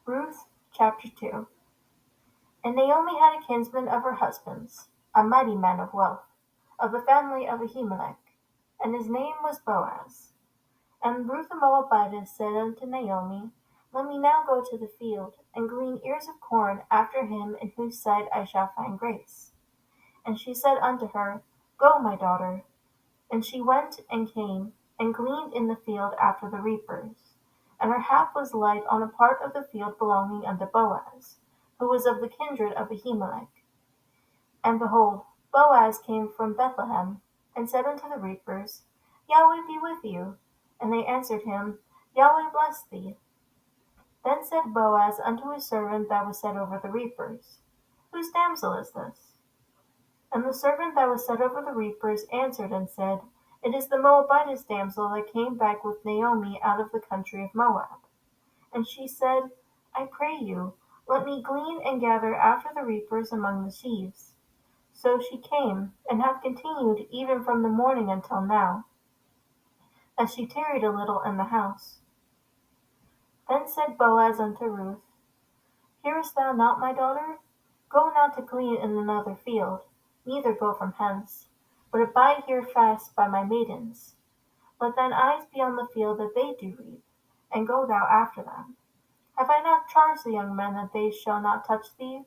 Ruth chapter 2. And Naomi had a kinsman of her husband's, a mighty man of wealth, of the family of Ahimelech, and his name was Boaz. And Ruth the Moabitess said unto Naomi, Let me now go to the field, and glean ears of corn after him in whose sight I shall find grace. And she said unto her, Go, my daughter. And she went and came, and gleaned in the field after the reapers. And her hap was light on a part of the field belonging unto Boaz, who was of the kindred of Ahimelech. And behold, Boaz came from Bethlehem, and said unto the reapers, Yahweh be with you. And they answered him, Yahweh bless thee. Then said Boaz unto his servant that was set over the reapers, Whose damsel is this? And the servant that was set over the reapers answered and said, It is the Moabitess damsel that came back with Naomi out of the country of Moab. And she said, I pray you, let me glean and gather after the reapers among the sheaves. So she came, and hath continued even from the morning until now, as she tarried a little in the house. Then said Boaz unto Ruth, Hearest thou not, my daughter? Go not to glean in another field, neither go from hence, but abide here fast by my maidens. Let thine eyes be on the field that they do reap, and go thou after them. Have I not charged the young men that they shall not touch thee?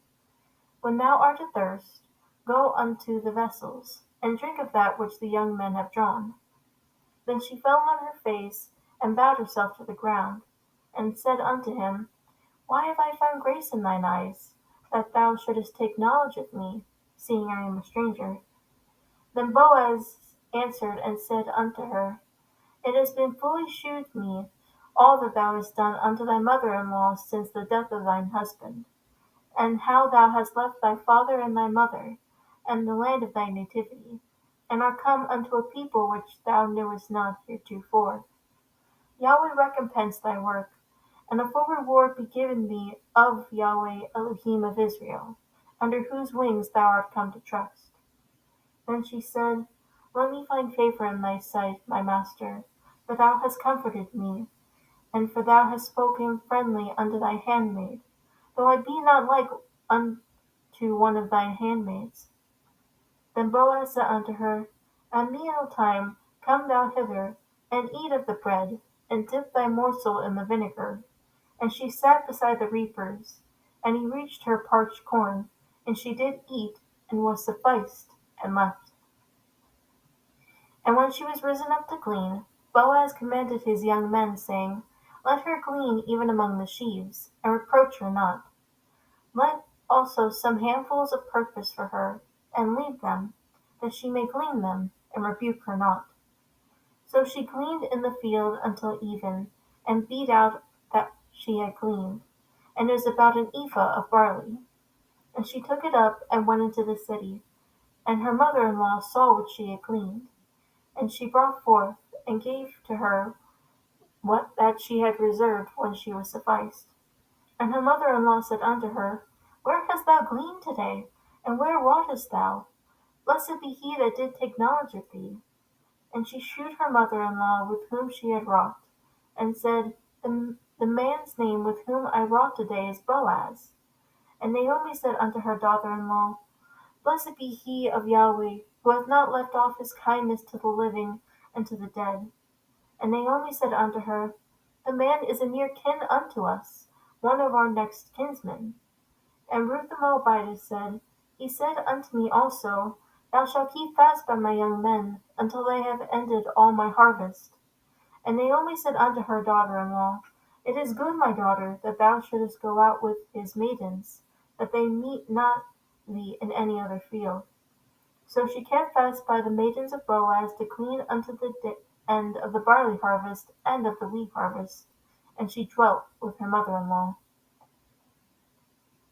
When thou art athirst, go unto the vessels, and drink of that which the young men have drawn. Then she fell on her face, and bowed herself to the ground, and said unto him, Why have I found grace in thine eyes, that thou shouldest take knowledge of me, seeing I am a stranger? Then Boaz answered and said unto her, It has been fully shewed me all that thou hast done unto thy mother-in-law since the death of thine husband, and how thou hast left thy father and thy mother, and the land of thy nativity, and art come unto a people which thou knewest not heretofore. Yahweh recompense thy work, and a full reward be given thee of Yahweh Elohim of Israel, under whose wings thou art come to trust. Then she said, Let me find favor in thy sight, my master, for thou hast comforted me, and for thou hast spoken friendly unto thy handmaid, though I be not like unto one of thine handmaids. Then Boaz said unto her, At meal time come thou hither, and eat of the bread, and dip thy morsel in the vinegar. And she sat beside the reapers, and he reached her parched corn, and she did eat, and was sufficed, and left. And when she was risen up to glean, Boaz commanded his young men, saying, Let her glean even among the sheaves, and reproach her not. Let also some handfuls of purpose for her, and leave them, that she may glean them, and rebuke her not. So she gleaned in the field until even, and beat out that she had gleaned, and it was about an ephah of barley. And she took it up, and went into the city. And her mother-in-law saw what she had gleaned. And she brought forth, and gave to her what that she had reserved when she was sufficed. And her mother-in-law said unto her, Where hast thou gleaned today? And where wroughtest thou? Blessed be he that did take knowledge of thee. And she shewed her mother-in-law with whom she had wrought, and said, The man's name with whom I wrought today is Boaz. And Naomi said unto her daughter-in-law, Blessed be he of Yahweh, who hath not left off his kindness to the living and to the dead. And Naomi said unto her, The man is a near kin unto us, one of our next kinsmen. And Ruth the Moabitess said, He said unto me also, Thou shalt keep fast by my young men, until they have ended all my harvest. And Naomi said unto her daughter-in-law, It is good, my daughter, that thou shouldest go out with his maidens, that they meet not thee in any other field. So she kept fast by the maidens of Boaz to glean unto the end of the barley harvest and of the wheat harvest, and she dwelt with her mother-in-law.